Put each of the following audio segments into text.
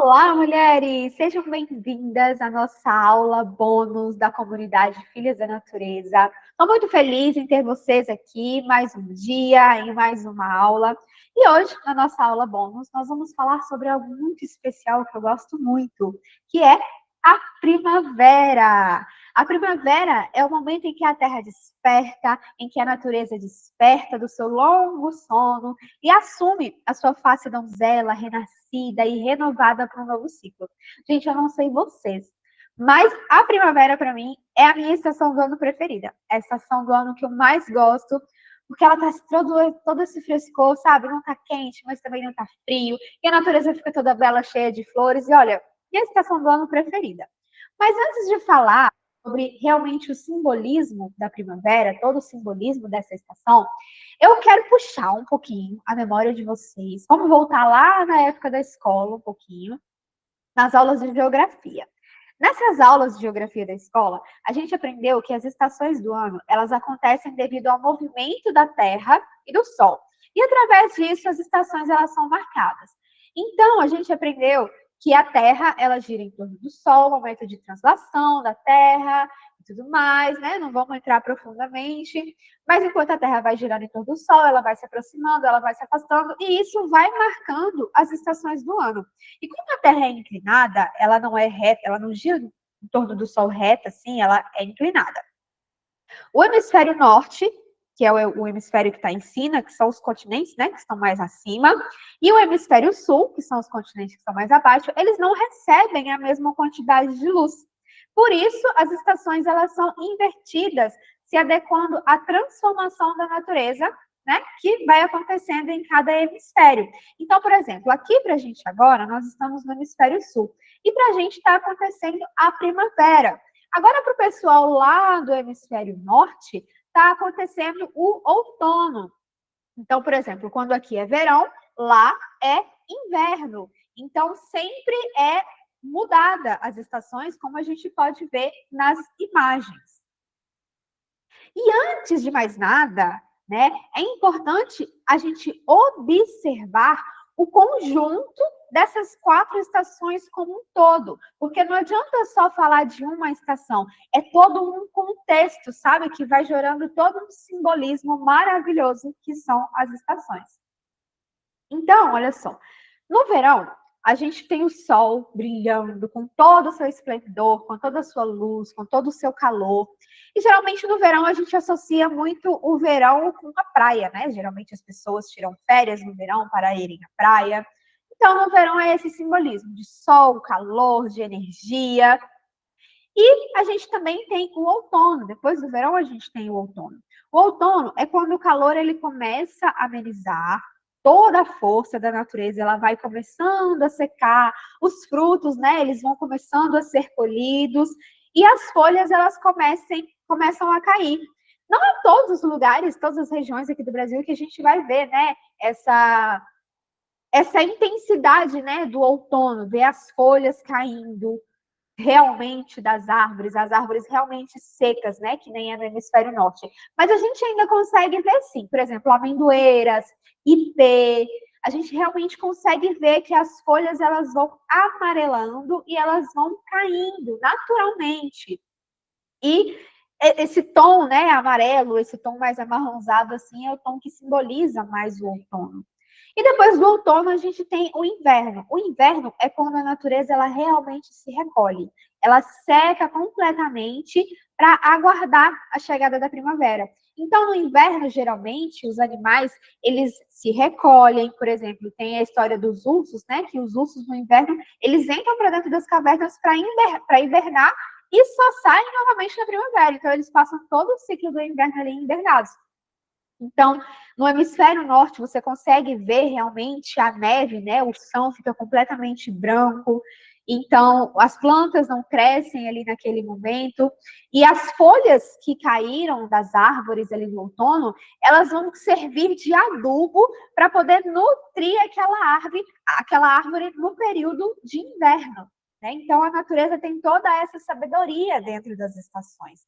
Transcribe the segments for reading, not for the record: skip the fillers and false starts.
Olá, mulheres! Sejam bem-vindas à nossa aula bônus da comunidade Filhas da Natureza. Estou muito feliz em ter vocês aqui mais um dia, em mais uma aula. E hoje, na nossa aula bônus, nós vamos falar sobre algo muito especial que eu gosto muito, que é a primavera. A primavera é o momento em que a Terra desperta, em que a natureza desperta do seu longo sono e assume a sua face donzela, renascida e renovada para um novo ciclo. Gente, eu não sei vocês, mas a primavera, para mim, é a minha estação do ano preferida. É a estação do ano que eu mais gosto, porque ela traz todo esse frescor, sabe? Não tá quente, mas também não tá frio, e a natureza fica toda bela, cheia de flores, e olha, minha estação do ano preferida. Mas antes de falar sobre realmente o simbolismo da primavera, todo o simbolismo dessa estação, eu quero puxar um pouquinho a memória de vocês. Vamos voltar lá na época da escola um pouquinho, nas aulas de geografia. Nessas aulas de geografia da escola, a gente aprendeu que as estações do ano, elas acontecem devido ao movimento da Terra e do Sol. E através disso, as estações elas são marcadas. Então, a gente aprendeu que a Terra, ela gira em torno do Sol, momento de translação da Terra e tudo mais, né? Não vamos entrar profundamente, mas enquanto a Terra vai girando em torno do Sol, ela vai se aproximando, ela vai se afastando, e isso vai marcando as estações do ano. E como a Terra é inclinada, ela não é reta, ela não gira em torno do Sol reta, assim, ela é inclinada. O hemisfério norte, que é o hemisfério que está em cima, que são os continentes, né, que estão mais acima, e o hemisfério sul, que são os continentes que estão mais abaixo, eles não recebem a mesma quantidade de luz. Por isso, as estações elas são invertidas, se adequando à transformação da natureza, né, que vai acontecendo em cada hemisfério. Então, por exemplo, aqui para a gente agora, nós estamos no hemisfério sul, e para a gente está acontecendo a primavera. Agora, para o pessoal lá do hemisfério norte, está acontecendo o outono. Então, por exemplo, quando aqui é verão, lá é inverno. Então, sempre é mudada as estações, como a gente pode ver nas imagens. E antes de mais nada, né, é importante a gente observar o conjunto dessas 4 estações como um todo, porque não adianta só falar de uma estação, é todo um contexto, sabe, que vai gerando todo um simbolismo maravilhoso que são as estações. Então, olha só, no verão, a gente tem o sol brilhando com todo o seu esplendor, com toda a sua luz, com todo o seu calor. E geralmente no verão a gente associa muito o verão com a praia, né? Geralmente as pessoas tiram férias no verão para irem à praia. Então, no verão é esse simbolismo de sol, calor, de energia. E a gente também tem o outono. Depois do verão, a gente tem o outono. O outono é quando o calor ele começa a amenizar, toda a força da natureza ela vai começando a secar, os frutos, né, eles vão começando a ser colhidos e as folhas elas começam a cair. Não é todos os lugares, todas as regiões aqui do Brasil que a gente vai ver, né, essa intensidade, né, do outono, ver as folhas caindo, realmente das árvores, as árvores realmente secas, né, que nem é no hemisfério norte. Mas a gente ainda consegue ver sim, por exemplo, amendoeiras, ipê, a gente realmente consegue ver que as folhas elas vão amarelando e elas vão caindo naturalmente. E esse tom, né, amarelo, esse tom mais amarronzado assim, é o tom que simboliza mais o outono. E depois do outono, a gente tem o inverno. O inverno é quando a natureza ela realmente se recolhe. Ela seca completamente para aguardar a chegada da primavera. Então, no inverno, geralmente, os animais, eles se recolhem, por exemplo, tem a história dos ursos, né? Que os ursos, no inverno, eles entram para dentro das cavernas para hibernar e só saem novamente na primavera. Então, eles passam todo o ciclo do inverno ali hibernados. Então, no hemisfério norte, você consegue ver realmente a neve, né? O chão fica completamente branco. Então, as plantas não crescem ali naquele momento. E as folhas que caíram das árvores ali no outono, elas vão servir de adubo para poder nutrir aquela árvore no período de inverno. Né? Então, a natureza tem toda essa sabedoria dentro das estações.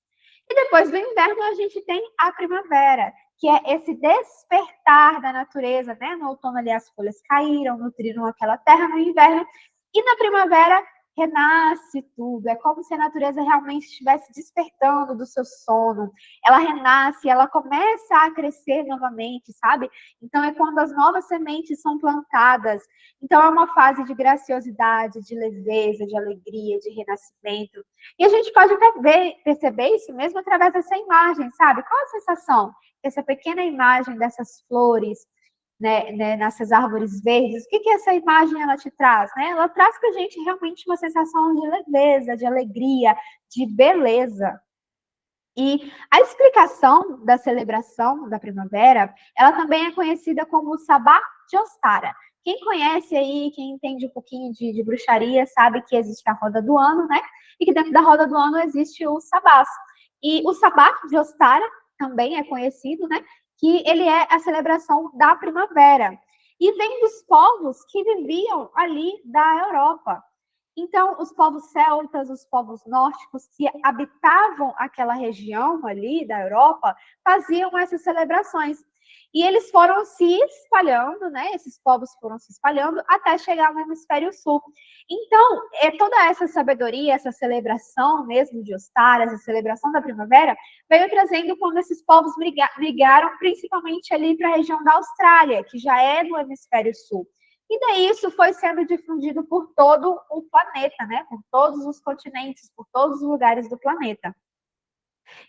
E depois do inverno, a gente tem a primavera, que é esse despertar da natureza, né? No outono ali as folhas caíram, nutriram aquela terra, no inverno E na primavera renasce tudo, é como se a natureza realmente estivesse despertando do seu sono. Ela renasce, ela começa a crescer novamente, sabe? Então é quando as novas sementes são plantadas. Então é uma fase de graciosidade, de leveza, de alegria, de renascimento. E a gente pode até perceber isso mesmo através dessa imagem, sabe? Qual a sensação? Essa pequena imagem dessas flores, nessas árvores verdes, o que essa imagem ela te traz? Né? Ela traz para a gente realmente uma sensação de leveza, de alegria, de beleza. E a explicação da celebração da primavera, ela também é conhecida como Sabá de Ostara. Quem conhece aí, quem entende um pouquinho de bruxaria, sabe que existe a roda do ano, né? E que dentro da roda do ano existe o sabás. E o Sabá de Ostara também é conhecido, né? Que ele é a celebração da primavera. E vem dos povos que viviam ali da Europa. Então, os povos celtas, os povos nórdicos que habitavam aquela região ali da Europa, faziam essas celebrações. E eles foram se espalhando, né? Esses povos foram se espalhando até chegar no hemisfério sul. Então, toda essa sabedoria, essa celebração mesmo de Ostara, essa celebração da primavera, veio trazendo quando esses povos migraram principalmente ali para a região da Austrália, que já é do hemisfério sul. E daí isso foi sendo difundido por todo o planeta, né? Por todos os continentes, por todos os lugares do planeta.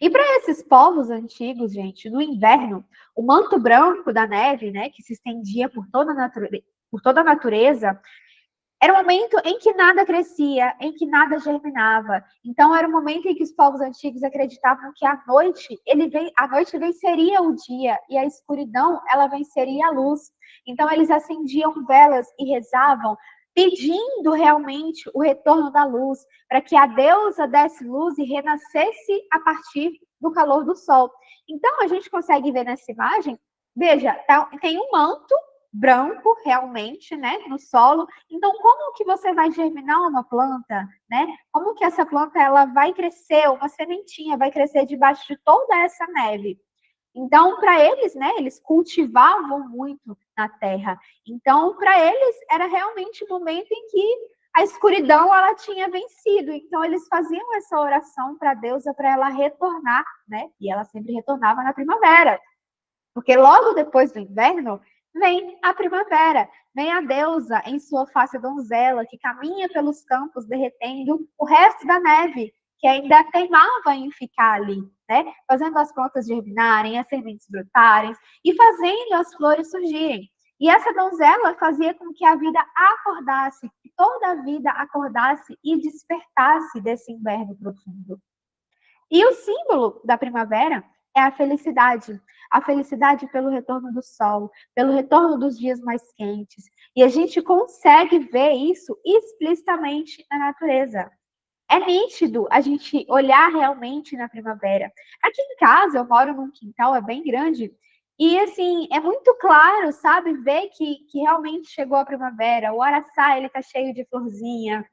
E para esses povos antigos, gente, no inverno, o manto branco da neve, né, que se estendia por toda a natureza, era um momento em que nada crescia, em que nada germinava. Então era um momento em que os povos antigos acreditavam que a noite venceria o dia e a escuridão ela venceria a luz. Então eles acendiam velas e rezavam, pedindo realmente o retorno da luz, para que a deusa desse luz e renascesse a partir do calor do sol. Então a gente consegue ver nessa imagem, veja, tem um manto branco realmente, né, no solo. Então, como que você vai germinar uma planta, né? Como que essa planta ela vai crescer, uma sementinha vai crescer debaixo de toda essa neve? Então, para eles, né, eles cultivavam muito na terra. Então, para eles era realmente o momento em que a escuridão ela tinha vencido. Então, eles faziam essa oração para a deusa para ela retornar, né? E ela sempre retornava na primavera. Porque logo depois do inverno vem a primavera, vem a deusa em sua face donzela, que caminha pelos campos derretendo o resto da neve, que ainda teimava em ficar ali, né? Fazendo as plantas germinarem, as sementes brotarem e fazendo as flores surgirem. E essa donzela fazia com que a vida acordasse, que toda a vida acordasse e despertasse desse inverno profundo. E o símbolo da primavera é a felicidade pelo retorno do sol, pelo retorno dos dias mais quentes. E a gente consegue ver isso explicitamente na natureza. É nítido a gente olhar realmente na primavera. Aqui em casa, eu moro num quintal, é bem grande, e assim, é muito claro, sabe, ver que realmente chegou a primavera. O araçá, ele tá cheio de florzinha.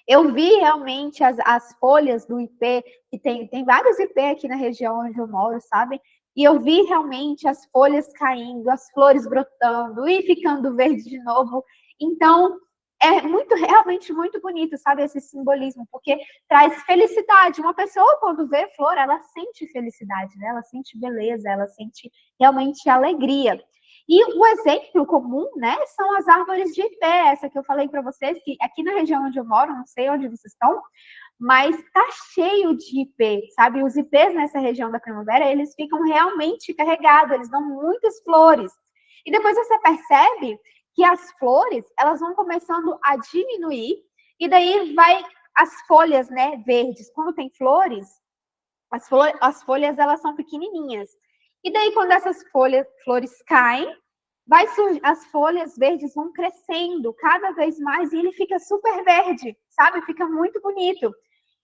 Eu vi realmente as folhas do ipê, que tem vários ipê aqui na região onde eu moro, sabe? E eu vi realmente as folhas caindo, as flores brotando e ficando verde de novo. Então, é realmente muito bonito, sabe, esse simbolismo, porque traz felicidade. Uma pessoa, quando vê flor, ela sente felicidade, né? Ela sente beleza, ela sente realmente alegria. E o exemplo comum, né, são as árvores de ipê, essa que eu falei para vocês, que aqui na região onde eu moro, não sei onde vocês estão, mas tá cheio de ipê, sabe? Os ipês nessa região da primavera, eles ficam realmente carregados, eles dão muitas flores. E depois você percebe que as flores, elas vão começando a diminuir, e daí vai as folhas, né, verdes. Quando tem flores, as folhas, elas são pequenininhas. E daí, quando essas flores caem, as folhas verdes vão crescendo cada vez mais e ele fica super verde, sabe? Fica muito bonito.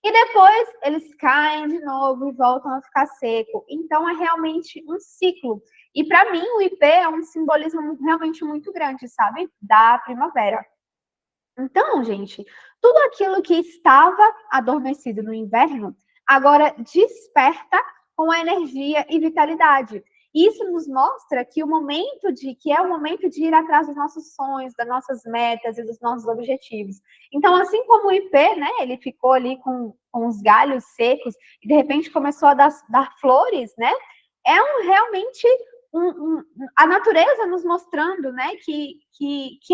E depois eles caem de novo e voltam a ficar seco. Então é realmente um ciclo. E para mim o ipê é um simbolismo realmente muito grande, sabe? Da primavera. Então, gente, tudo aquilo que estava adormecido no inverno agora desperta com a energia e vitalidade. E isso nos mostra que é o momento de ir atrás dos nossos sonhos, das nossas metas e dos nossos objetivos. Então, assim como o ipê, né, ele ficou ali com os galhos secos e de repente começou a dar flores, né? Realmente a natureza nos mostrando, né, que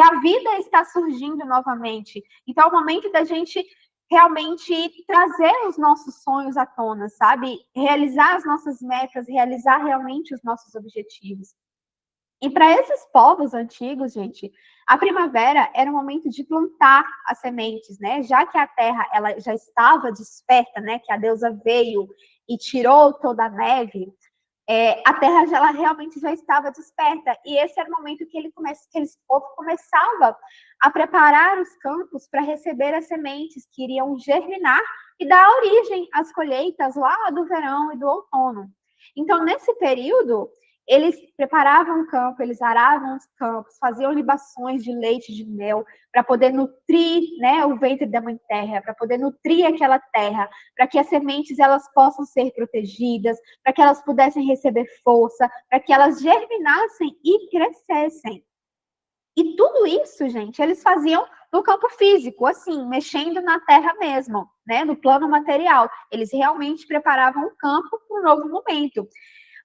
a vida está surgindo novamente. Então, é o momento da gente realmente trazer os nossos sonhos à tona, sabe? Realizar as nossas metas, realizar realmente os nossos objetivos. E para esses povos antigos, gente, a primavera era o momento de plantar as sementes, né? Já que a terra ela já estava desperta, né? Que a deusa veio e tirou toda a neve, a terra ela realmente já estava desperta. E esse era o momento que esse povo começava a preparar os campos para receber as sementes que iriam germinar e dar origem às colheitas lá do verão e do outono. Então, nesse período, eles preparavam o campo, eles aravam os campos, faziam libações de leite, de mel, para poder nutrir, né, o ventre da mãe terra, para poder nutrir aquela terra, para que as sementes elas possam ser protegidas, para que elas pudessem receber força, para que elas germinassem e crescessem. E tudo isso, gente, eles faziam no campo físico, assim, mexendo na terra mesmo, né, no plano material. Eles realmente preparavam o campo para um novo momento.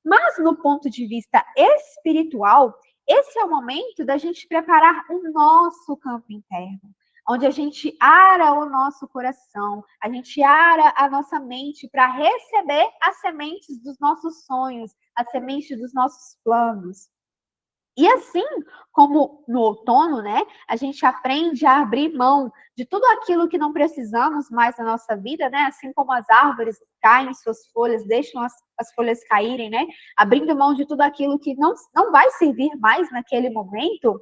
Mas no ponto de vista espiritual, esse é o momento da gente preparar o nosso campo interno, onde a gente ara o nosso coração, a gente ara a nossa mente para receber as sementes dos nossos sonhos, as sementes dos nossos planos. E assim como no outono, né, a gente aprende a abrir mão de tudo aquilo que não precisamos mais na nossa vida, né, assim como as árvores caem suas folhas, deixam as folhas caírem, né, abrindo mão de tudo aquilo que não vai servir mais naquele momento,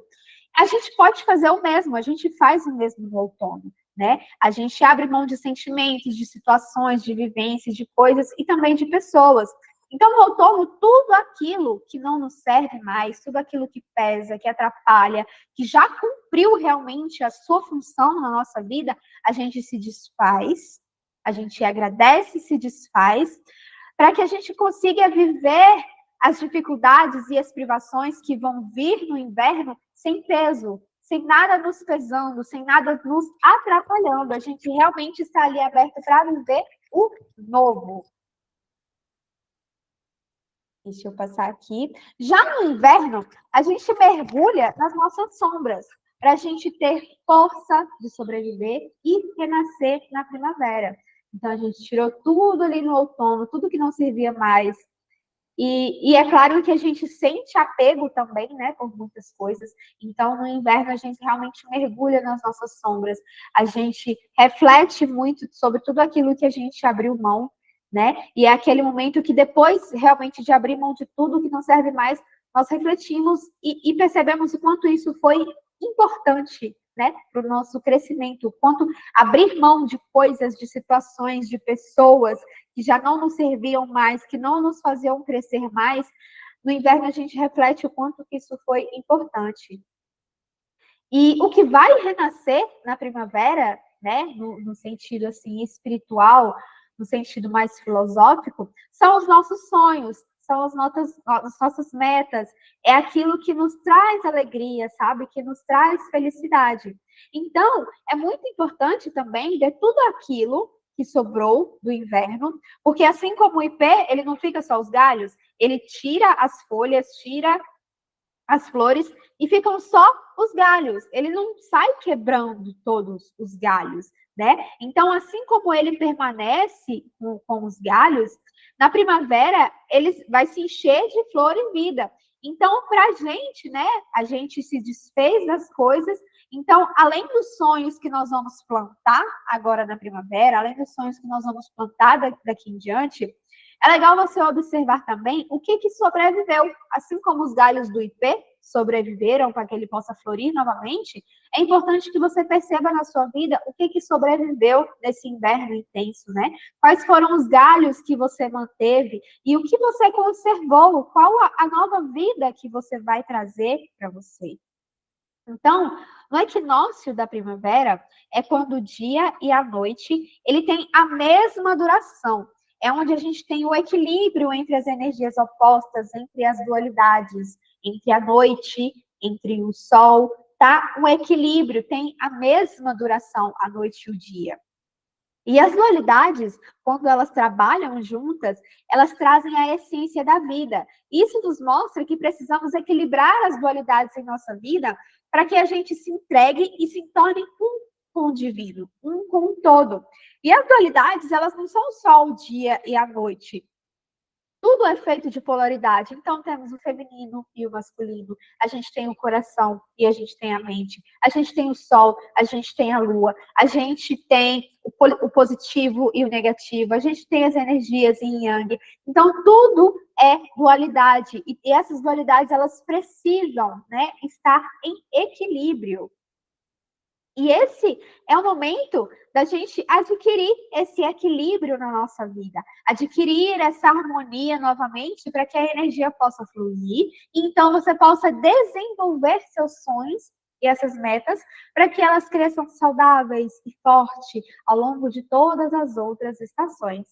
a gente pode fazer o mesmo, a gente faz o mesmo no outono, né? A gente abre mão de sentimentos, de situações, de vivências, de coisas e também de pessoas. Então, no outono, tudo aquilo que não nos serve mais, tudo aquilo que pesa, que atrapalha, que já cumpriu realmente a sua função na nossa vida, a gente se desfaz, a gente agradece e se desfaz, para que a gente consiga viver as dificuldades e as privações que vão vir no inverno sem peso, sem nada nos pesando, sem nada nos atrapalhando. A gente realmente está ali aberto para viver o novo. Deixa eu passar aqui. Já no inverno, a gente mergulha nas nossas sombras, para a gente ter força de sobreviver e renascer na primavera. Então, a gente tirou tudo ali no outono, tudo que não servia mais. E é claro que a gente sente apego também, né, por muitas coisas. Então, no inverno, a gente realmente mergulha nas nossas sombras. A gente reflete muito sobre tudo aquilo que a gente abriu mão, né? E é aquele momento que depois, realmente, de abrir mão de tudo que não serve mais, nós refletimos e percebemos o quanto isso foi importante, né, para o nosso crescimento, o quanto abrir mão de coisas, de situações, de pessoas que já não nos serviam mais, que não nos faziam crescer mais, no inverno a gente reflete o quanto que isso foi importante. E o que vai renascer na primavera, né, no sentido assim espiritual, no sentido mais filosófico, são os nossos sonhos, são as nossas metas, é aquilo que nos traz alegria, sabe? Que nos traz felicidade. Então, é muito importante também ver tudo aquilo que sobrou do inverno, porque assim como o ipê, ele não fica só os galhos, ele tira as folhas, tira as flores e ficam só os galhos. Ele não sai quebrando todos os galhos, né? Então, assim como ele permanece com os galhos, na primavera ele vai se encher de flor e vida. Então, para a gente, né? A gente se desfez das coisas. Então, além dos sonhos que nós vamos plantar agora na primavera, além dos sonhos que nós vamos plantar daqui em diante, é legal você observar também o que sobreviveu. Assim como os galhos do ipê sobreviveram para que ele possa florir novamente, é importante que você perceba na sua vida o que sobreviveu nesse inverno intenso, né? Quais foram os galhos que você manteve e o que você conservou, qual a nova vida que você vai trazer para você. Então, no equinócio da primavera, é quando o dia e a noite ele tem a mesma duração. é onde a gente tem o equilíbrio entre as energias opostas, entre as dualidades, entre a noite, entre o sol, tá? Um equilíbrio, tem a mesma duração, a noite e o dia. E as dualidades, quando elas trabalham juntas, elas trazem a essência da vida. Isso nos mostra que precisamos equilibrar as dualidades em nossa vida para que a gente se entregue e se torne um com o divino, um com o todo. E as dualidades, elas não são só o dia e a noite. Tudo é feito de polaridade. Então, temos o feminino e o masculino. A gente tem o coração e a gente tem a mente. A gente tem o sol, a gente tem a lua. A gente tem o positivo e o negativo. A gente tem as energias yin e yang. Então, tudo é dualidade. E essas dualidades, elas precisam, né, estar em equilíbrio. E esse é o momento da gente adquirir esse equilíbrio na nossa vida, adquirir essa harmonia novamente para que a energia possa fluir, e então você possa desenvolver seus sonhos e essas metas para que elas cresçam saudáveis e fortes ao longo de todas as outras estações.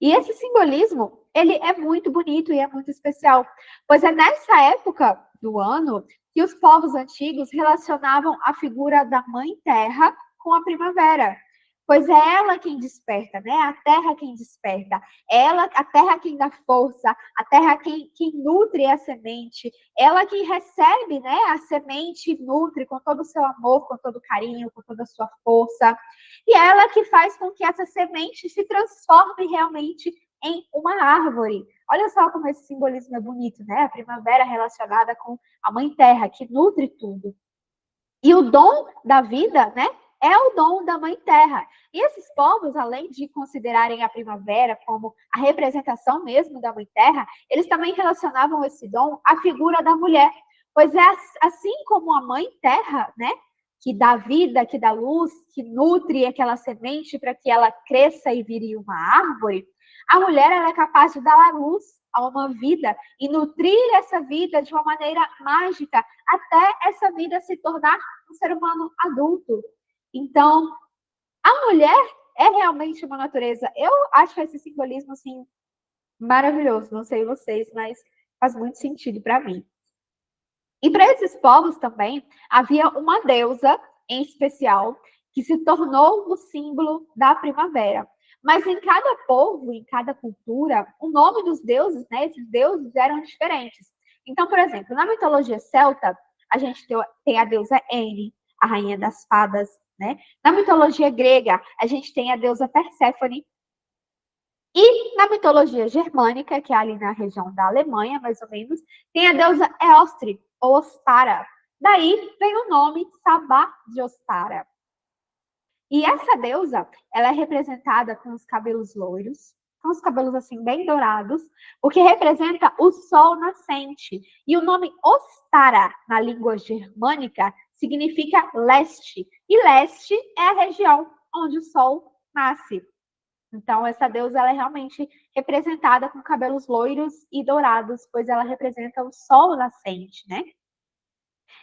E esse simbolismo, ele é muito bonito e é muito especial, pois é nessa época do ano que os povos antigos relacionavam a figura da Mãe Terra com a primavera, pois é ela quem desperta, né? A terra quem desperta, ela, a terra quem dá força, a terra quem nutre a semente, ela quem recebe, né, a semente e nutre com todo o seu amor, com todo o carinho, com toda a sua força, e ela que faz com que essa semente se transforme realmente em uma árvore. Olha só como esse simbolismo é bonito, né? A primavera relacionada com a Mãe Terra, que nutre tudo. E o dom da vida, né? É o dom da Mãe Terra. E esses povos, além de considerarem a primavera como a representação mesmo da Mãe Terra, eles também relacionavam esse dom à figura da mulher. Pois é assim como a Mãe Terra, né? Que dá vida, que dá luz, que nutre aquela semente para que ela cresça e vire uma árvore, a mulher ela é capaz de dar a luz a uma vida e nutrir essa vida de uma maneira mágica até essa vida se tornar um ser humano adulto. Então, a mulher é realmente uma natureza. Eu acho esse simbolismo assim maravilhoso. Não sei vocês, mas faz muito sentido para mim. E para esses povos também havia uma deusa em especial que se tornou o símbolo da primavera. Mas em cada povo, em cada cultura, o nome dos deuses, né, esses deuses eram diferentes. Então, por exemplo, na mitologia celta, a gente tem a deusa Ene, a rainha das fadas, né? Na mitologia grega, a gente tem a deusa Perséfone. E na mitologia germânica, que é ali na região da Alemanha, mais ou menos, tem a deusa Eostre, ou Ostara. Daí vem o nome Sabá de Ostara. E essa deusa, ela é representada com os cabelos loiros, com os cabelos assim bem dourados, o que representa o sol nascente. E o nome Ostara, na língua germânica, significa leste. E leste é a região onde o sol nasce. Então, essa deusa ela é realmente representada com cabelos loiros e dourados, pois ela representa o sol nascente, né?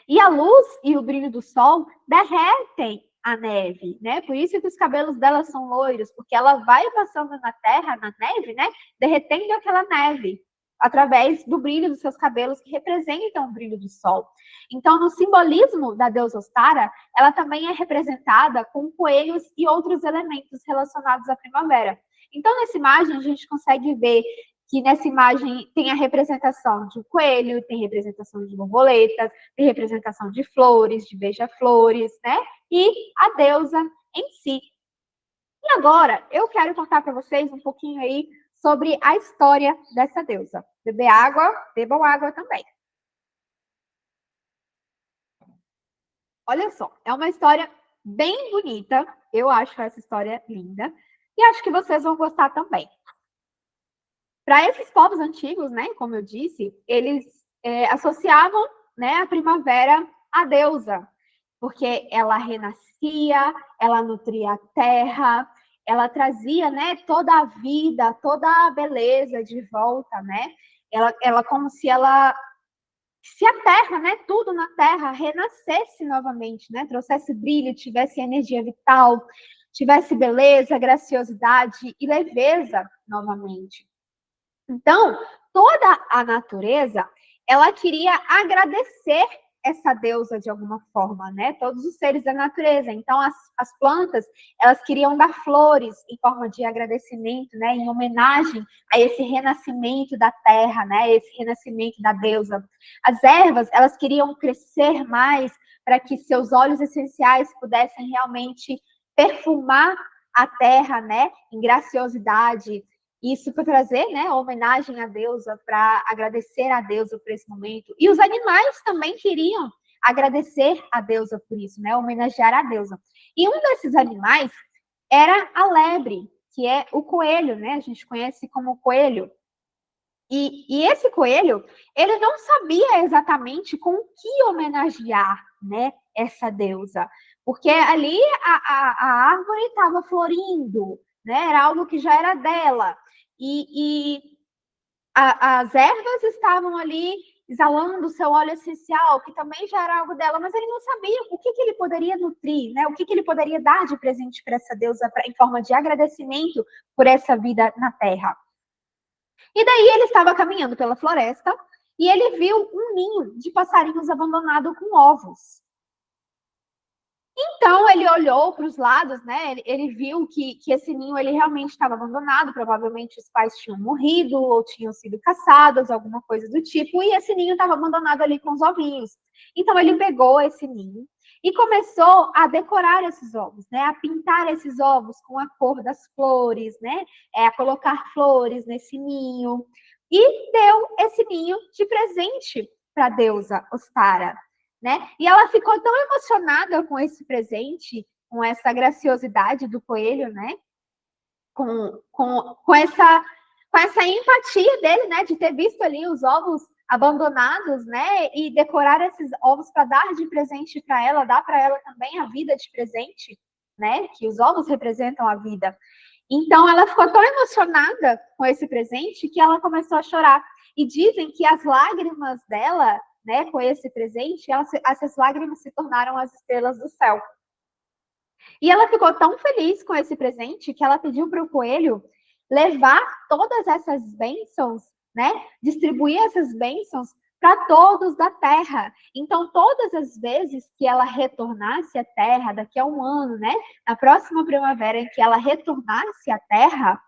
E a luz e o brilho do sol derretem a neve, né? Por isso que os cabelos dela são loiros, porque ela vai passando na terra, na neve, né? Derretendo aquela neve através do brilho dos seus cabelos, que representam o brilho do sol. Então, no simbolismo da deusa Ostara, ela também é representada com coelhos e outros elementos relacionados à primavera. Então, nessa imagem, a gente consegue ver que nessa imagem tem a representação de um coelho, tem representação de borboletas, tem representação de flores, de beija-flores, né? E a deusa em si. E agora, eu quero contar para vocês um pouquinho aí sobre a história dessa deusa. Beber água, bebam água também. Olha só, é uma história bem bonita. Eu acho essa história linda. E acho que vocês vão gostar também. Para esses povos antigos, né, como eu disse, eles associavam, né, a primavera à deusa, porque ela renascia, ela nutria a terra, ela trazia, né, toda a vida, toda a beleza de volta, né? Ela como se a terra, né, tudo na terra renascesse novamente, né, trouxesse brilho, tivesse energia vital. tivesse beleza, graciosidade e leveza novamente. Então, toda a natureza, ela queria agradecer essa deusa de alguma forma, né? Todos os seres da natureza. Então, as plantas, elas queriam dar flores em forma de agradecimento, né? Em homenagem a esse renascimento da terra, né? Esse renascimento da deusa. As ervas, elas queriam crescer mais para que seus óleos essenciais pudessem realmente perfumar a terra, né? Em graciosidade. Isso para trazer, né, homenagem à deusa, para agradecer a deusa por esse momento. E os animais também queriam agradecer a deusa por isso, né, homenagear a deusa. E um desses animais era a lebre, que é o coelho, né, a gente conhece como coelho. E esse coelho, ele não sabia exatamente com o que homenagear, né, essa deusa. Porque ali a árvore estava florindo, né, era algo que já era dela. As ervas estavam ali exalando o seu óleo essencial, que também já era algo dela, mas ele não sabia o que ele poderia nutrir, né? O que ele poderia dar de presente para essa deusa em forma de agradecimento por essa vida na terra. E daí ele estava caminhando pela floresta e ele viu um ninho de passarinhos abandonado com ovos. Então ele olhou para os lados, né? Ele viu que esse ninho ele realmente estava abandonado, provavelmente os pais tinham morrido ou tinham sido caçados, alguma coisa do tipo, e esse ninho estava abandonado ali com os ovinhos. Então ele pegou esse ninho e começou a decorar esses ovos, né? A pintar esses ovos com a cor das flores, né? A colocar flores nesse ninho e deu esse ninho de presente para a deusa Ostara. Né? E ela ficou tão emocionada com esse presente, com essa graciosidade do coelho, né? Com essa empatia dele, né? De ter visto ali os ovos abandonados, né? E decorar esses ovos para dar de presente para ela, dar para ela também a vida de presente, né? Que os ovos representam a vida. Então ela ficou tão emocionada com esse presente que ela começou a chorar. E dizem que as lágrimas dela, né, com esse presente, essas lágrimas se tornaram as estrelas do céu. E ela ficou tão feliz com esse presente que ela pediu para o coelho levar todas essas bênçãos, né, distribuir essas bênçãos para todos da terra. Então, todas as vezes que ela retornasse à terra, daqui a um ano, né, na próxima primavera em que ela retornasse à terra,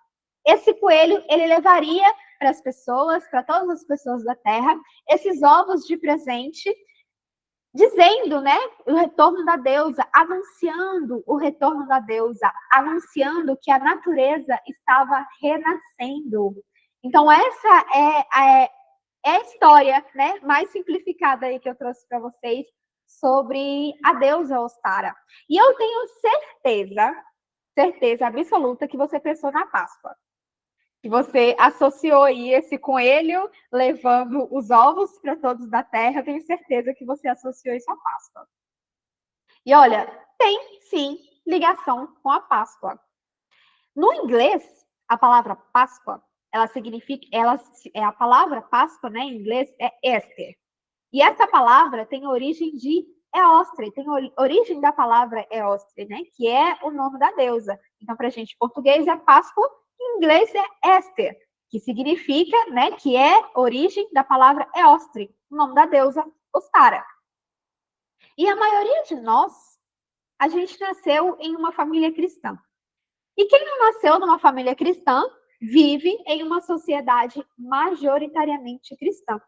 esse coelho, ele levaria para as pessoas, para todas as pessoas da terra, esses ovos de presente, dizendo, né, o retorno da deusa, anunciando o retorno da deusa, anunciando que a natureza estava renascendo. Então, essa é a história, né, mais simplificada aí que eu trouxe para vocês sobre a deusa Ostara. E eu tenho certeza absoluta que você pensou na Páscoa. Que você associou aí esse coelho levando os ovos para todos da terra, tenho certeza que você associou isso à Páscoa. E olha, tem sim ligação com a Páscoa. No inglês, a palavra Páscoa, ela significa, a palavra Páscoa, né, em inglês é Esther. E essa palavra tem origem de Eostre, tem origem da palavra Eostre, né, que é o nome da deusa. Então, para a gente, em português é Páscoa, em inglês é Esther, que significa, né, que é origem da palavra Eostre, o nome da deusa Ostara. E a maioria de nós, a gente nasceu em uma família cristã. E quem não nasceu numa família cristã, vive em uma sociedade majoritariamente cristã.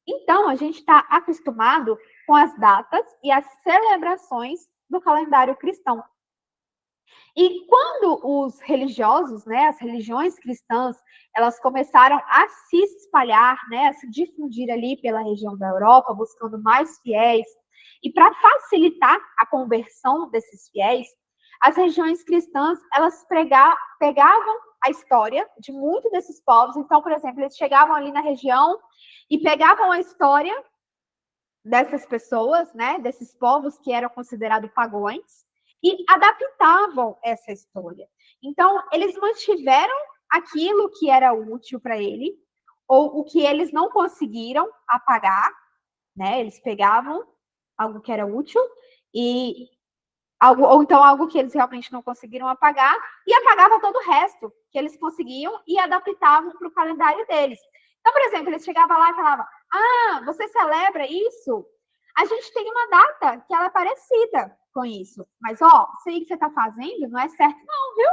Então, a gente está acostumado com as datas e as celebrações do calendário cristão. E quando os religiosos, né, as religiões cristãs, elas começaram a se espalhar, né, a se difundir ali pela região da Europa, buscando mais fiéis, e para facilitar a conversão desses fiéis, as regiões cristãs, elas pegavam a história de muitos desses povos. Então, por exemplo, eles chegavam ali na região e pegavam a história dessas pessoas, né, desses povos que eram considerados pagões, e adaptavam essa história. Então, eles mantiveram aquilo que era útil para ele, ou o que eles não conseguiram apagar, né? Eles pegavam algo que era útil e ou então algo que eles realmente não conseguiram apagar, e apagavam todo o resto que eles conseguiam e adaptavam para o calendário deles. Então, por exemplo, eles chegavam lá e falavam, você celebra isso? A gente tem uma data que ela é parecida com isso. Mas, isso aí que você está fazendo não é certo não, viu?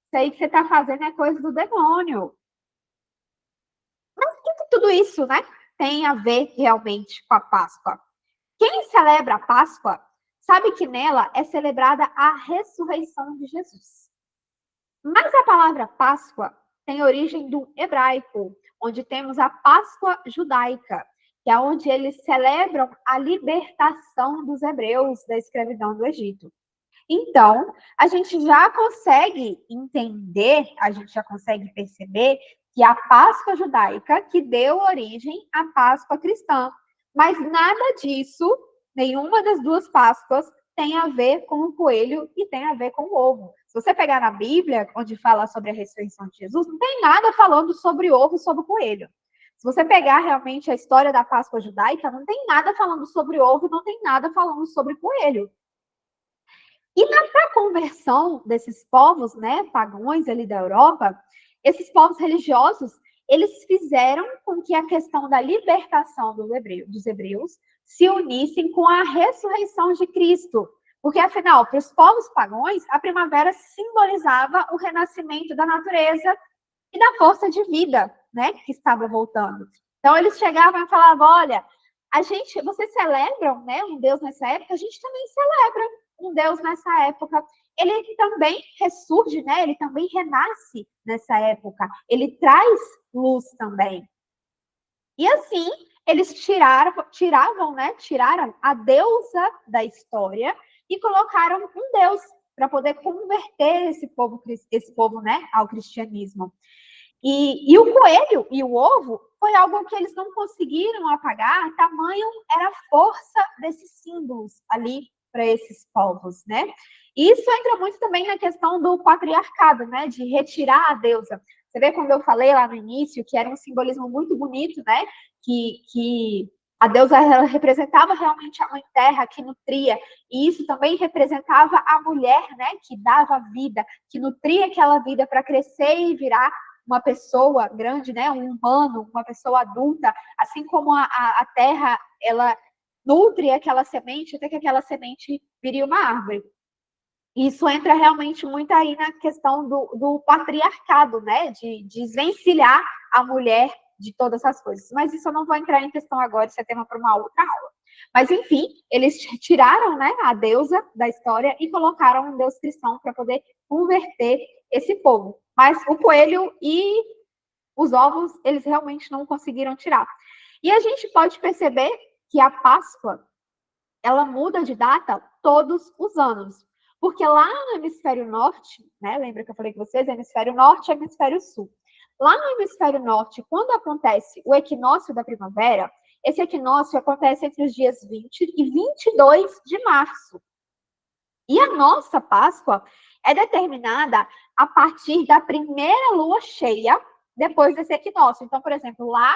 Isso aí que você está fazendo é coisa do demônio. Mas o que tudo isso, né, tem a ver realmente com a Páscoa? Quem celebra a Páscoa sabe que nela é celebrada a ressurreição de Jesus. Mas a palavra Páscoa tem origem do hebraico, onde temos a Páscoa judaica, que é onde eles celebram a libertação dos hebreus da escravidão do Egito. Então, a gente já consegue entender, a gente já consegue perceber que a Páscoa judaica que deu origem à Páscoa cristã. Mas nada disso, nenhuma das duas Páscoas, tem a ver com o coelho e tem a ver com o ovo. Se você pegar na Bíblia, onde fala sobre a ressurreição de Jesus, não tem nada falando sobre ovo, sobre o coelho. Se você pegar realmente a história da Páscoa judaica, não tem nada falando sobre ovo, não tem nada falando sobre coelho. E na conversão desses povos, né, pagãos ali da Europa, esses povos religiosos, eles fizeram com que a questão da libertação dos hebreus se unissem com a ressurreição de Cristo. Porque, afinal, para os povos pagãos, a primavera simbolizava o renascimento da natureza e da força de vida, né, que estava voltando. Então, eles chegavam e falavam, olha, vocês celebram, né, um Deus nessa época, a gente também celebra um Deus nessa época. Ele também ressurge, né? Ele também renasce nessa época. Ele traz luz também. E assim, eles tiraram a deusa da história e colocaram um Deus para poder converter esse povo, né, ao cristianismo. E o coelho e o ovo foi algo que eles não conseguiram apagar, tamanho era a força desses símbolos ali para esses povos, né? E isso entra muito também na questão do patriarcado, né? De retirar a deusa. Você vê quando eu falei lá no início que era um simbolismo muito bonito, né? Que a deusa ela representava realmente a mãe terra que nutria, e isso também representava a mulher, né? Que dava vida, que nutria aquela vida para crescer e virar uma pessoa grande, né, um humano, uma pessoa adulta, assim como a terra, ela nutre aquela semente até que aquela semente vire uma árvore. Isso entra realmente muito aí na questão do patriarcado, né, de desvencilhar a mulher de todas essas coisas. Mas isso eu não vou entrar em questão agora, isso é tema para uma outra aula. Mas, enfim, eles tiraram, né, a deusa da história e colocaram um deus cristão para poder converter esse povo. Mas o coelho e os ovos, eles realmente não conseguiram tirar. E a gente pode perceber que a Páscoa, ela muda de data todos os anos. Porque lá no hemisfério norte, né, lembra que eu falei com vocês, hemisfério norte e hemisfério sul. Lá no hemisfério norte, quando acontece o equinócio da primavera, esse equinócio acontece entre os dias 20 e 22 de março. E a nossa Páscoa é determinada a partir da primeira lua cheia depois desse equinócio. Então, por exemplo, lá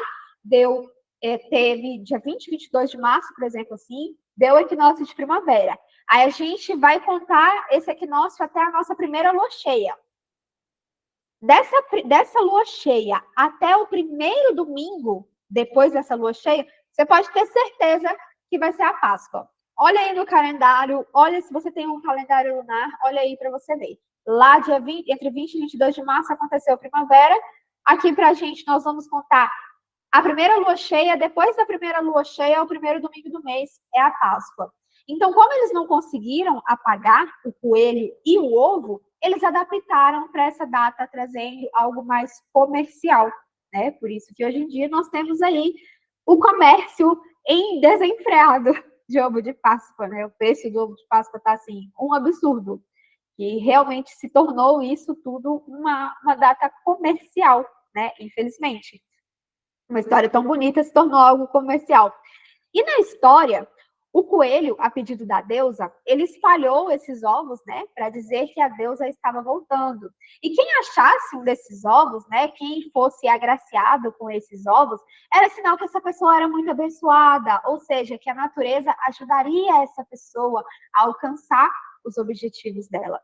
teve dia 20 e 22 de março, por exemplo, assim, deu o equinócio de primavera. Aí a gente vai contar esse equinócio até a nossa primeira lua cheia. Dessa lua cheia até o primeiro domingo, depois dessa lua cheia, você pode ter certeza que vai ser a Páscoa. Olha aí no calendário, olha se você tem um calendário lunar, olha aí para você ver. Lá entre 20 e 22 de março aconteceu a primavera. Aqui para a gente, nós vamos contar a primeira lua cheia, depois da primeira lua cheia, o primeiro domingo do mês é a Páscoa. Então, como eles não conseguiram apagar o coelho e o ovo, eles adaptaram para essa data, trazendo algo mais comercial, né? Por isso que hoje em dia nós temos aí o comércio em desenfreado de ovo de Páscoa, né? O preço do ovo de Páscoa está assim, um absurdo. E realmente se tornou isso tudo uma data comercial, né? Infelizmente. Uma história tão bonita se tornou algo comercial. E na história, o coelho, a pedido da deusa, ele espalhou esses ovos, né, para dizer que a deusa estava voltando. E quem achasse um desses ovos, né, quem fosse agraciado com esses ovos, era sinal que essa pessoa era muito abençoada, ou seja, que a natureza ajudaria essa pessoa a alcançar os objetivos dela.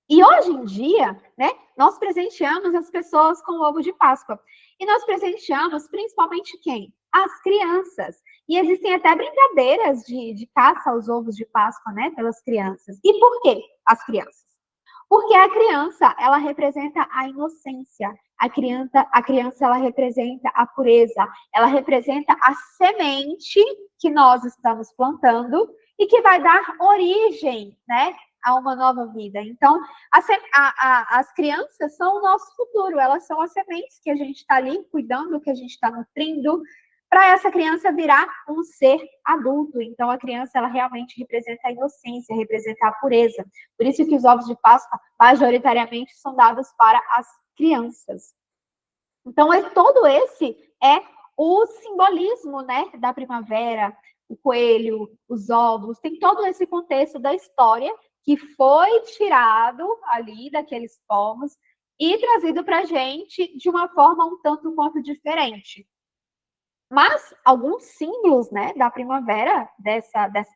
E hoje em dia, né, nós presenteamos as pessoas com o ovo de Páscoa. E nós presenteamos principalmente quem? As crianças. E existem até brincadeiras de caça aos ovos de Páscoa, né, pelas crianças. E por quê as crianças? Porque a criança, ela representa a inocência. A criança, ela representa a pureza. Ela representa a semente que nós estamos plantando e que vai dar origem, né, a uma nova vida. Então, as crianças são o nosso futuro. Elas são as sementes que a gente está ali cuidando, que a gente está nutrindo, para essa criança virar um ser adulto. Então, a criança, ela realmente representa a inocência, representa a pureza. Por isso que os ovos de Páscoa, majoritariamente, são dados para as crianças. Então, todo esse é o simbolismo, né, da primavera, o coelho, os ovos, tem todo esse contexto da história que foi tirado ali daqueles povos e trazido para a gente de uma forma um tanto quanto diferente. Mas alguns símbolos, né, da primavera,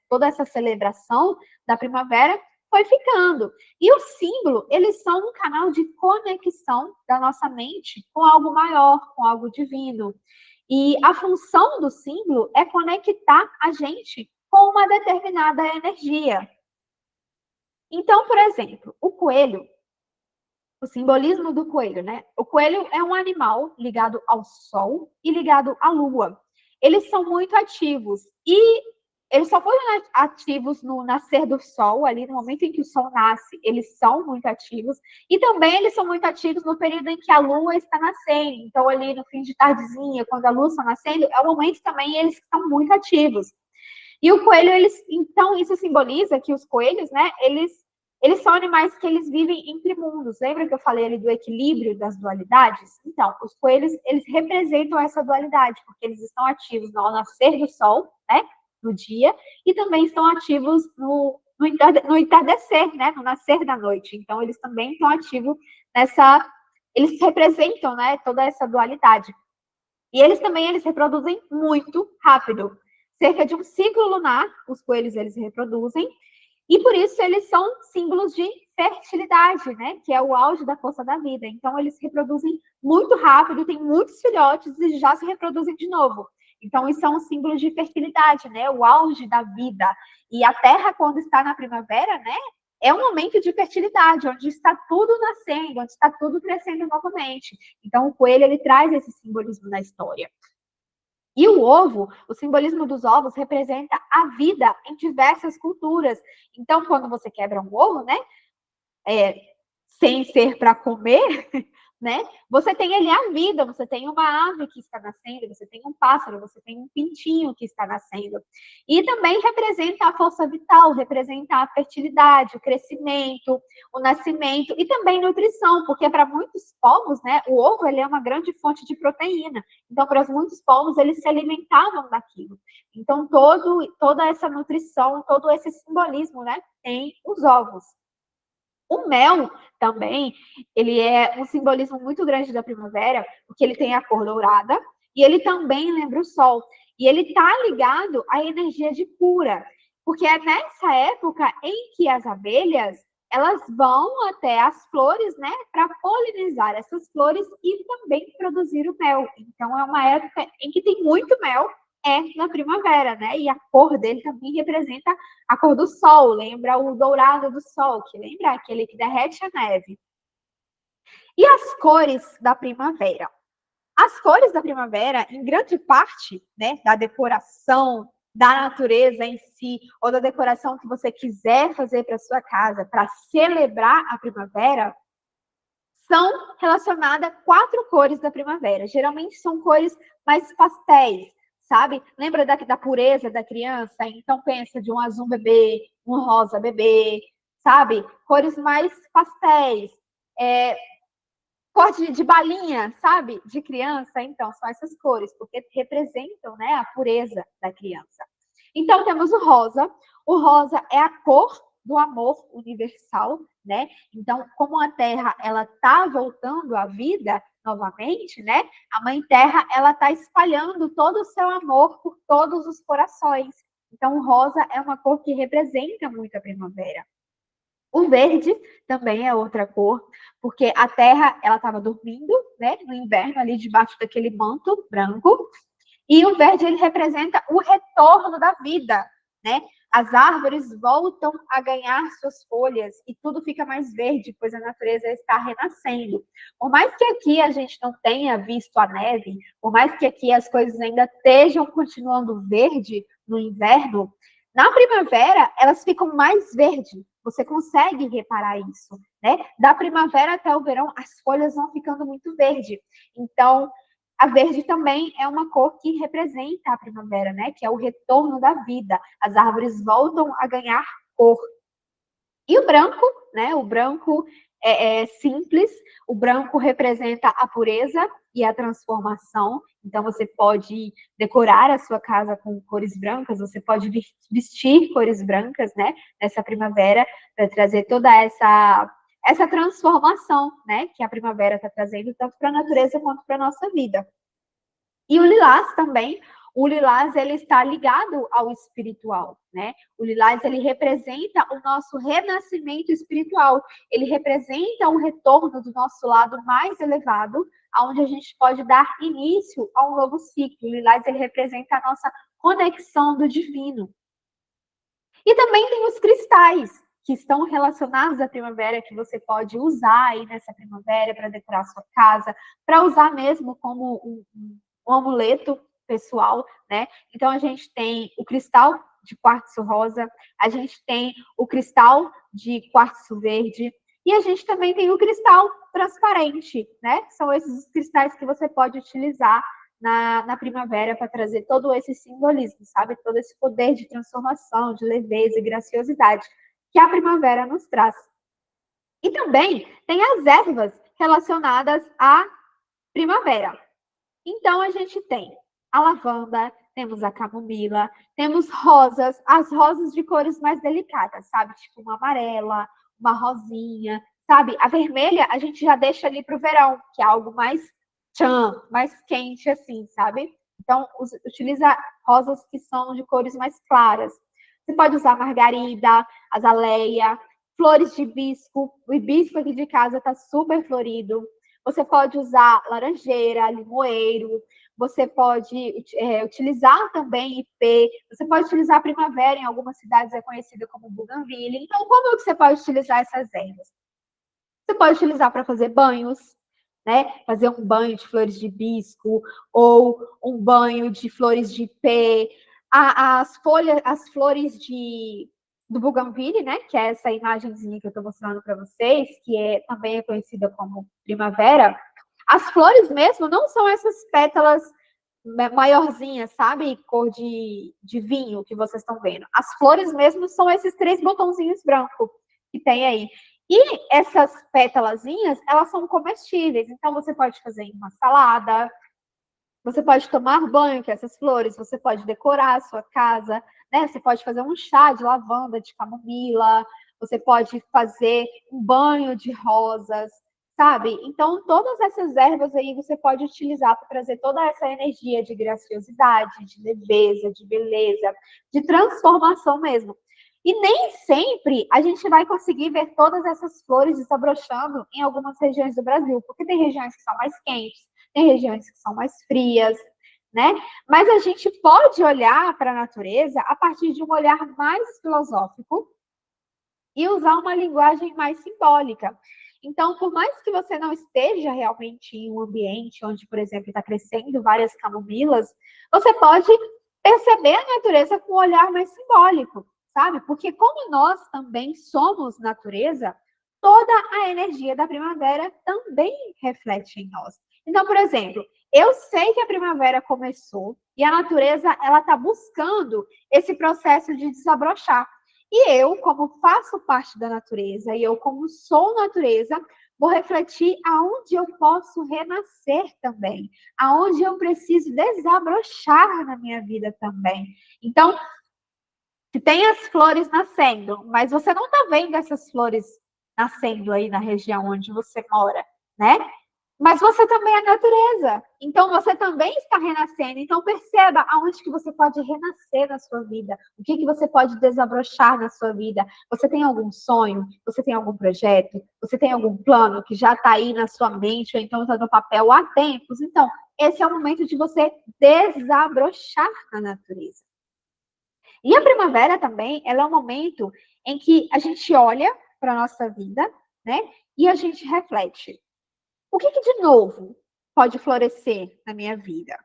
toda essa celebração da primavera, foi ficando. E o símbolo, eles são um canal de conexão da nossa mente com algo maior, com algo divino. E a função do símbolo é conectar a gente com uma determinada energia. Então, por exemplo, o coelho, o simbolismo do coelho, né? O coelho é um animal ligado ao sol e ligado à lua. Eles são muito ativos e eles só foram ativos no nascer do sol, ali no momento em que o sol nasce, eles são muito ativos. E também eles são muito ativos no período em que a lua está nascendo. Então, ali no fim de tardezinha, quando a lua está nascendo, é o momento também eles estão muito ativos. E o coelho, então, isso simboliza que os coelhos, né, eles são animais que eles vivem entre mundos. Lembra que eu falei ali do equilíbrio das dualidades? Então, os coelhos, eles representam essa dualidade, porque eles estão ativos no nascer do sol, né, no dia, e também estão ativos no entardecer, né, no nascer da noite. Então, eles também estão ativos eles representam, né, toda essa dualidade. E eles reproduzem muito rápido. Cerca de um ciclo lunar, os coelhos, eles reproduzem, e por isso eles são símbolos de fertilidade, né? Que é o auge da força da vida. Então, eles reproduzem muito rápido, têm muitos filhotes e já se reproduzem de novo. Então, isso é um símbolo de fertilidade, né? O auge da vida. E a Terra, quando está na primavera, né? É um momento de fertilidade, onde está tudo nascendo, onde está tudo crescendo novamente. Então, o coelho, ele traz esse simbolismo na história. E o ovo, o simbolismo dos ovos representa a vida em diversas culturas. Então, quando você quebra um ovo, né, sem ser para comer, né, você tem ali a vida, você tem uma ave que está nascendo, você tem um pássaro, você tem um pintinho que está nascendo. E também representa a força vital, representa a fertilidade, o crescimento, o nascimento e também nutrição, porque para muitos povos, né, o ovo, ele é uma grande fonte de proteína. Então, para muitos povos, eles se alimentavam daquilo. Então, toda essa nutrição, todo esse simbolismo, né, tem os ovos. O mel também, ele é um simbolismo muito grande da primavera, porque ele tem a cor dourada e ele também lembra o sol. E ele está ligado à energia de cura, porque é nessa época em que as abelhas, elas vão até as flores, né, para polinizar essas flores e também produzir o mel. Então, é uma época em que tem muito mel, na primavera, né? E a cor dele também representa a cor do sol, lembra o dourado do sol, que lembra aquele que derrete a neve. E as cores da primavera? As cores da primavera, em grande parte, né, da decoração da natureza em si, ou da decoração que você quiser fazer para sua casa, para celebrar a primavera, são relacionadas a 4 cores da primavera. Geralmente são cores mais pastéis, sabe? Lembra da pureza da criança? Então pensa de um azul bebê, um rosa bebê, sabe? Cores mais pastéis, cor de balinha, sabe? De criança. Então, são essas cores, porque representam, né, a pureza da criança. Então, temos o rosa. O rosa é a cor do amor universal, né? Então, como a Terra, ela está voltando à vida novamente, né? A Mãe Terra, ela está espalhando todo o seu amor por todos os corações. Então, o rosa é uma cor que representa muito a primavera. O verde também é outra cor, porque a terra, ela estava dormindo, né, no inverno, ali debaixo daquele manto branco, e o verde, ele representa o retorno da vida, né? As árvores voltam a ganhar suas folhas e tudo fica mais verde, pois a natureza está renascendo. Por mais que aqui a gente não tenha visto a neve, por mais que aqui as coisas ainda estejam continuando verde no inverno, na primavera elas ficam mais verdes. Você consegue reparar isso, né? Da primavera até o verão, as folhas vão ficando muito verde. Então, a verde também é uma cor que representa a primavera, né? Que é o retorno da vida. As árvores voltam a ganhar cor. E o branco, né? O branco é simples. O branco representa a pureza e a transformação. Então, você pode decorar a sua casa com cores brancas, você pode vestir cores brancas, né? Nessa primavera, para trazer toda essa transformação, né? Que a primavera está trazendo, tanto para a natureza quanto para a nossa vida. E o lilás também, o lilás ele está ligado ao espiritual, né? O lilás ele representa o nosso renascimento espiritual, ele representa o retorno do nosso lado mais elevado, aonde a gente pode dar início a um novo ciclo. O lilás ele representa a nossa conexão do divino. E também tem os cristais, que estão relacionados à primavera, que você pode usar aí nessa primavera para decorar a sua casa, para usar mesmo como um amuleto pessoal, né? Então, a gente tem o cristal de quartzo rosa, a gente tem o cristal de quartzo verde, e a gente também tem o cristal transparente, né? São esses os cristais que você pode utilizar na primavera para trazer todo esse simbolismo, sabe? Todo esse poder de transformação, de leveza e graciosidade que a primavera nos traz. E também tem as ervas relacionadas à primavera. Então, a gente tem a lavanda, temos a camomila, temos rosas, as rosas de cores mais delicadas, sabe? Tipo uma amarela, uma rosinha, sabe? A vermelha a gente já deixa ali para o verão, que é algo mais tchan, mais quente assim, sabe? Então, utiliza rosas que são de cores mais claras. Você pode usar margarida, azaleia, flores de hibisco. O hibisco aqui de casa está super florido. Você pode usar laranjeira, limoeiro, você pode utilizar também ipê, você pode utilizar a primavera, em algumas cidades é conhecida como buganvília. Então, como é que você pode utilizar essas ervas? Você pode utilizar para fazer banhos, né? Fazer um banho de flores de hibisco ou um banho de flores de ipê. As folhas, as flores do buganvília, né? Que é essa imagenzinha que eu estou mostrando para vocês, que também é conhecida como primavera. As flores mesmo não são essas pétalas maiorzinhas, sabe? Cor de vinho que vocês estão vendo. As flores mesmo são esses 3 botãozinhos brancos que tem aí. E essas pétalazinhas, elas são comestíveis. Então, você pode fazer uma salada, você pode tomar banho com essas flores, você pode decorar a sua casa, né? Você pode fazer um chá de lavanda, de camomila, você pode fazer um banho de rosas, sabe? Então, todas essas ervas aí você pode utilizar para trazer toda essa energia de graciosidade, de leveza, de beleza, de transformação mesmo. E nem sempre a gente vai conseguir ver todas essas flores desabrochando em algumas regiões do Brasil, porque tem regiões que são mais quentes, tem regiões que são mais frias, né? Mas a gente pode olhar para a natureza a partir de um olhar mais filosófico e usar uma linguagem mais simbólica. Então, por mais que você não esteja realmente em um ambiente onde, por exemplo, está crescendo várias camomilas, você pode perceber a natureza com um olhar mais simbólico, sabe? Porque como nós também somos natureza, toda a energia da primavera também reflete em nós. Então, por exemplo, eu sei que a primavera começou e a natureza ela está buscando esse processo de desabrochar. E eu, como faço parte da natureza, e eu, como sou natureza, vou refletir aonde eu posso renascer também, aonde eu preciso desabrochar na minha vida também. Então, tem as flores nascendo, mas você não está vendo essas flores nascendo aí na região onde você mora, né? Mas você também é natureza. Então, você também está renascendo. Então, perceba aonde que você pode renascer na sua vida. O que você pode desabrochar na sua vida. Você tem algum sonho? Você tem algum projeto? Você tem algum plano que já está aí na sua mente ou então está no papel há tempos? Então, esse é o momento de você desabrochar na natureza. E a primavera também, ela é um momento em que a gente olha para a nossa vida, né? E a gente reflete. O que de novo pode florescer na minha vida?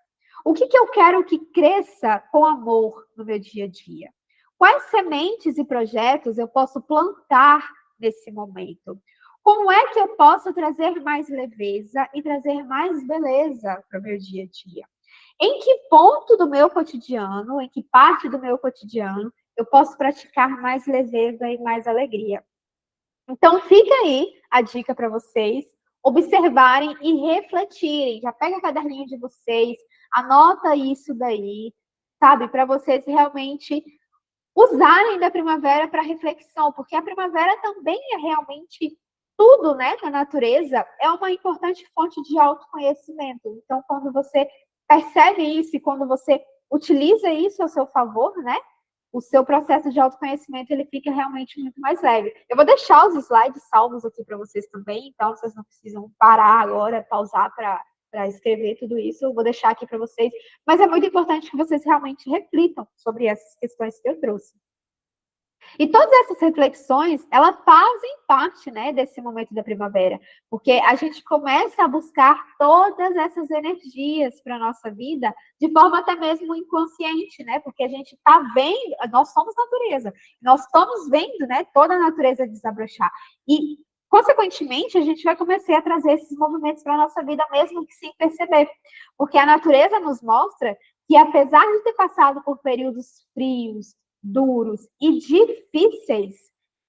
O que eu quero que cresça com amor no meu dia a dia? Quais sementes e projetos eu posso plantar nesse momento? Como é que eu posso trazer mais leveza e trazer mais beleza para o meu dia a dia? Em que ponto do meu cotidiano, em que parte do meu cotidiano, eu posso praticar mais leveza e mais alegria? Então, fica aí a dica para vocês observarem e refletirem. Já pega o caderninho de vocês, anota isso daí, sabe? Para vocês realmente usarem da primavera para reflexão, porque a primavera também é realmente tudo, né? Na natureza é uma importante fonte de autoconhecimento. Então, quando você percebe isso e quando você utiliza isso a seu favor, né? O seu processo de autoconhecimento ele fica realmente muito mais leve. Eu vou deixar os slides salvos aqui para vocês também, então vocês não precisam parar agora, pausar para escrever tudo isso. Eu vou deixar aqui para vocês, mas é muito importante que vocês realmente reflitam sobre essas questões que eu trouxe. E todas essas reflexões, elas fazem parte, né, desse momento da primavera, porque a gente começa a buscar todas essas energias para a nossa vida de forma até mesmo inconsciente, né, porque a gente está vendo, nós somos natureza, nós estamos vendo, né, toda a natureza desabrochar. E, consequentemente, a gente vai começar a trazer esses movimentos para a nossa vida, mesmo que sem perceber, porque a natureza nos mostra que, apesar de ter passado por períodos frios, duros e difíceis,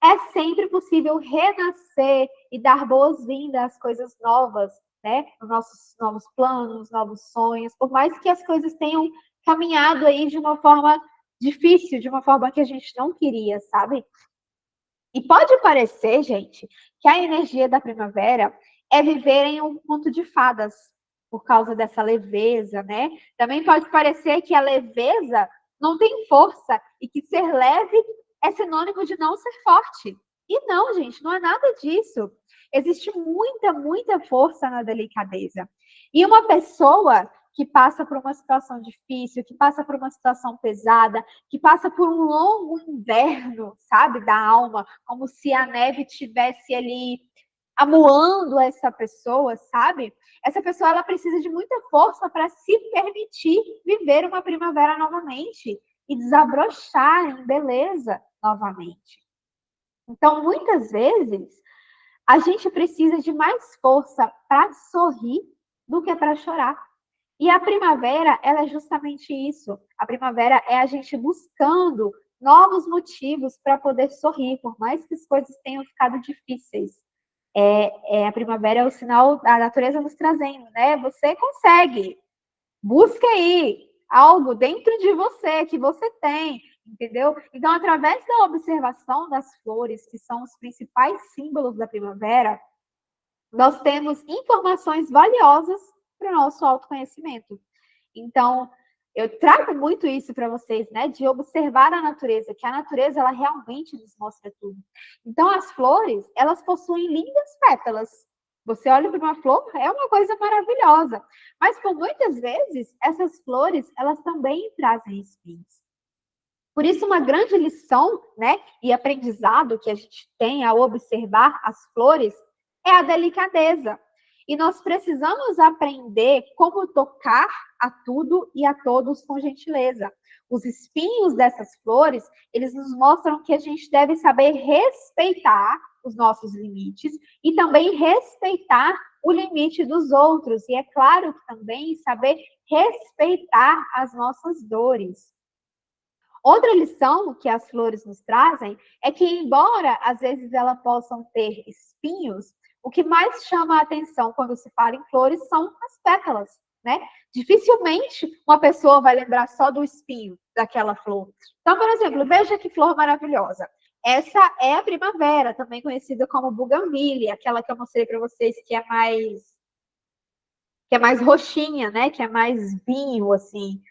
é sempre possível renascer e dar boas-vindas às coisas novas, né? Os nossos novos planos, novos sonhos, por mais que as coisas tenham caminhado aí de uma forma difícil, de uma forma que a gente não queria, sabe? E pode parecer, gente, que a energia da primavera é viver em um conto de fadas, por causa dessa leveza, né? Também pode parecer que a leveza não tem força e que ser leve é sinônimo de não ser forte. E não, gente, não é nada disso. Existe muita, muita força na delicadeza. E uma pessoa que passa por uma situação difícil, que passa por uma situação pesada, que passa por um longo inverno, sabe, da alma, como se a neve tivesse ali amuando essa pessoa, sabe? Essa pessoa ela precisa de muita força para se permitir viver uma primavera novamente e desabrochar em beleza novamente. Então, muitas vezes, a gente precisa de mais força para sorrir do que para chorar. E a primavera, ela é justamente isso. A primavera é a gente buscando novos motivos para poder sorrir, por mais que as coisas tenham ficado difíceis. A primavera é o sinal da natureza nos trazendo, né? Você consegue. Busca aí algo dentro de você que você tem, entendeu? Então, através da observação das flores, que são os principais símbolos da primavera, nós temos informações valiosas para o nosso autoconhecimento. Então, eu trago muito isso para vocês, né? De observar a natureza, que a natureza, ela realmente nos mostra tudo. Então, as flores, elas possuem lindas pétalas. Você olha para uma flor, é uma coisa maravilhosa. Mas, por muitas vezes, essas flores, elas também trazem espinhos. Por isso, uma grande lição, né, e aprendizado que a gente tem ao observar as flores é a delicadeza. E nós precisamos aprender como tocar a tudo e a todos com gentileza. Os espinhos dessas flores, eles nos mostram que a gente deve saber respeitar os nossos limites e também respeitar o limite dos outros. E é claro que também saber respeitar as nossas dores. Outra lição que as flores nos trazem é que, embora às vezes elas possam ter espinhos, o que mais chama a atenção quando se fala em flores são as pétalas, né? Dificilmente uma pessoa vai lembrar só do espinho daquela flor. Então, por exemplo, veja que flor maravilhosa. Essa é a primavera, também conhecida como buganvília, aquela que eu mostrei para vocês que é mais que é mais roxinha, né? Que é mais vinho, assim.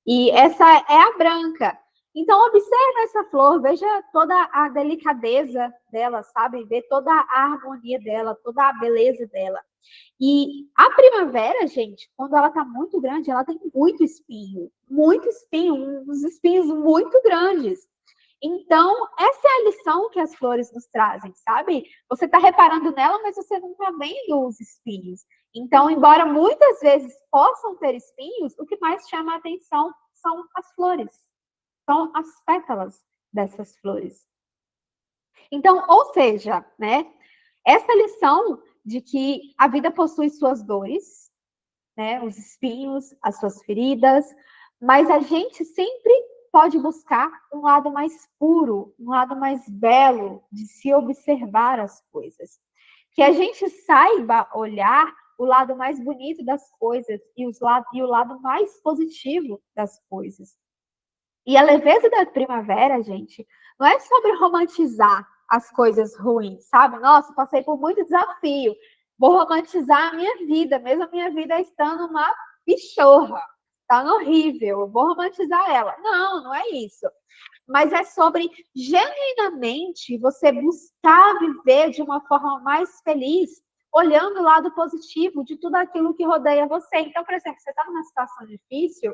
E essa é a branca. Então, observe essa flor, veja toda a delicadeza dela, sabe? Vê toda a harmonia dela, toda a beleza dela. E a primavera, gente, quando ela tá muito grande, ela tem muito espinho, uns espinhos muito grandes. Então, essa é a lição que as flores nos trazem, sabe? Você está reparando nela, mas você não está vendo os espinhos. Então, embora muitas vezes possam ter espinhos, o que mais chama a atenção são as flores, são as pétalas dessas flores. Então, ou seja, né, essa lição de que a vida possui suas dores, né, os espinhos, as suas feridas, mas a gente sempre pode buscar um lado mais puro, um lado mais belo de se observar as coisas. Que a gente saiba olhar o lado mais bonito das coisas e o lado mais positivo das coisas. E a leveza da primavera, gente, não é sobre romantizar as coisas ruins, sabe? Nossa, passei por muito desafio. Vou romantizar a minha vida, mesmo a minha vida estando uma pichorra, tá horrível, vou romantizar ela. Não, não é isso. Mas é sobre genuinamente você buscar viver de uma forma mais feliz, olhando o lado positivo de tudo aquilo que rodeia você. Então, por exemplo, você está numa situação difícil,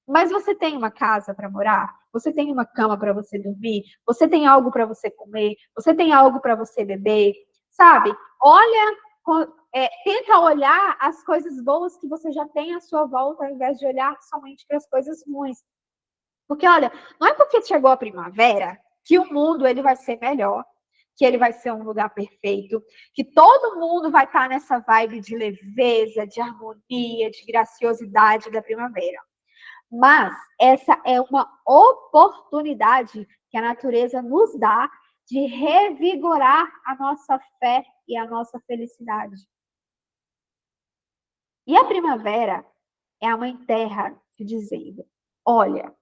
mas você tem uma casa para morar? Você tem uma cama para você dormir? Você tem algo para você comer? Você tem algo para você beber? Sabe? Olha, tenta olhar as coisas boas que você já tem à sua volta, ao invés de olhar somente para as coisas ruins. Porque, olha, não é porque chegou a primavera que o mundo ele vai ser melhor, que ele vai ser um lugar perfeito, que todo mundo vai estar nessa vibe de leveza, de harmonia, de graciosidade da primavera. Mas essa é uma oportunidade que a natureza nos dá de revigorar a nossa fé e a nossa felicidade. E a primavera é a mãe terra te dizendo: olha,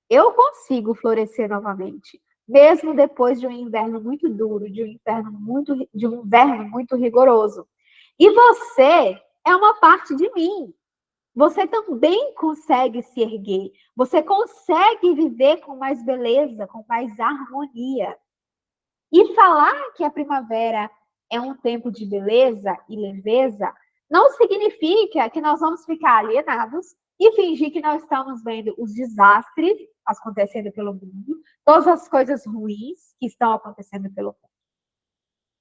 eu consigo florescer novamente, mesmo depois de um inverno muito duro, de um inverno muito rigoroso. E você é uma parte de mim. Você também consegue se erguer. Você consegue viver com mais beleza, com mais harmonia. E falar que a primavera é um tempo de beleza e leveza não significa que nós vamos ficar alienados e fingir que nós estamos vendo os desastres acontecendo pelo mundo, todas as coisas ruins que estão acontecendo pelo mundo.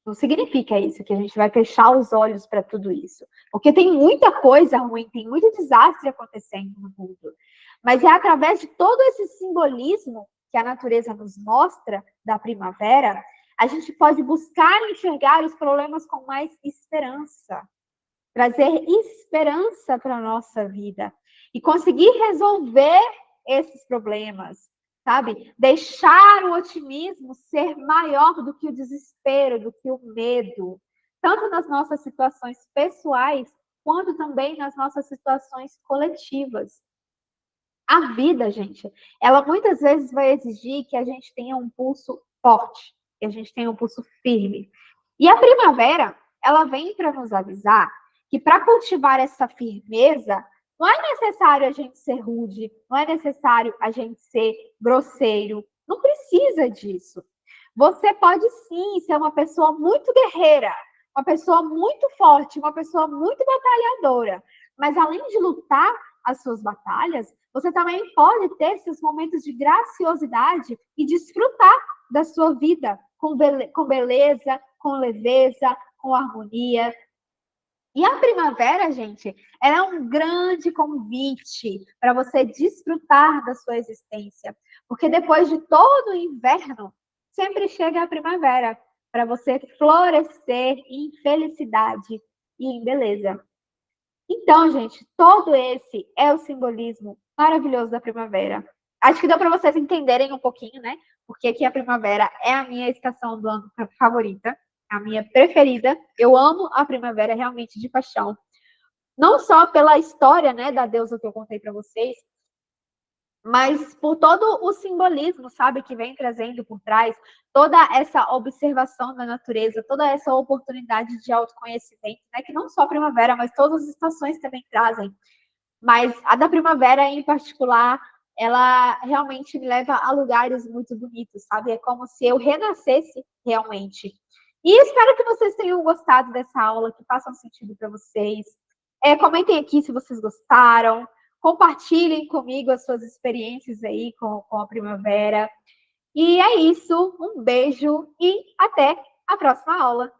Não significa isso, que a gente vai fechar os olhos para tudo isso. Porque tem muita coisa ruim, tem muito desastre acontecendo no mundo. Mas é através de todo esse simbolismo que a natureza nos mostra da primavera, a gente pode buscar enxergar os problemas com mais esperança. Trazer esperança para a nossa vida. E conseguir resolver esses problemas, sabe? Deixar o otimismo ser maior do que o desespero, do que o medo, tanto nas nossas situações pessoais, quanto também nas nossas situações coletivas. A vida, gente, ela muitas vezes vai exigir que a gente tenha um pulso forte, que a gente tenha um pulso firme. E a primavera, ela vem para nos avisar que para cultivar essa firmeza, não é necessário a gente ser rude, não é necessário a gente ser grosseiro, não precisa disso. Você pode sim ser uma pessoa muito guerreira, uma pessoa muito forte, uma pessoa muito batalhadora, mas além de lutar as suas batalhas, você também pode ter seus momentos de graciosidade e desfrutar da sua vida com beleza, com leveza, com harmonia. E a primavera, gente, ela é um grande convite para você desfrutar da sua existência. Porque depois de todo o inverno, sempre chega a primavera para você florescer em felicidade e em beleza. Então, gente, todo esse é o simbolismo maravilhoso da primavera. Acho que deu para vocês entenderem um pouquinho, né? Porque aqui a primavera é a minha estação do ano favorita, a minha preferida. Eu amo a primavera realmente de paixão. Não só pela história, né, da deusa que eu contei para vocês, mas por todo o simbolismo, sabe, que vem trazendo por trás, toda essa observação da natureza, toda essa oportunidade de autoconhecimento, né, que não só a primavera, mas todas as estações também trazem. Mas a da primavera, em particular, ela realmente me leva a lugares muito bonitos, sabe? É como se eu renascesse realmente. E espero que vocês tenham gostado dessa aula, que façam sentido para vocês. Comentem aqui se vocês gostaram. Compartilhem comigo as suas experiências aí com a primavera. E é isso. Um beijo e até a próxima aula.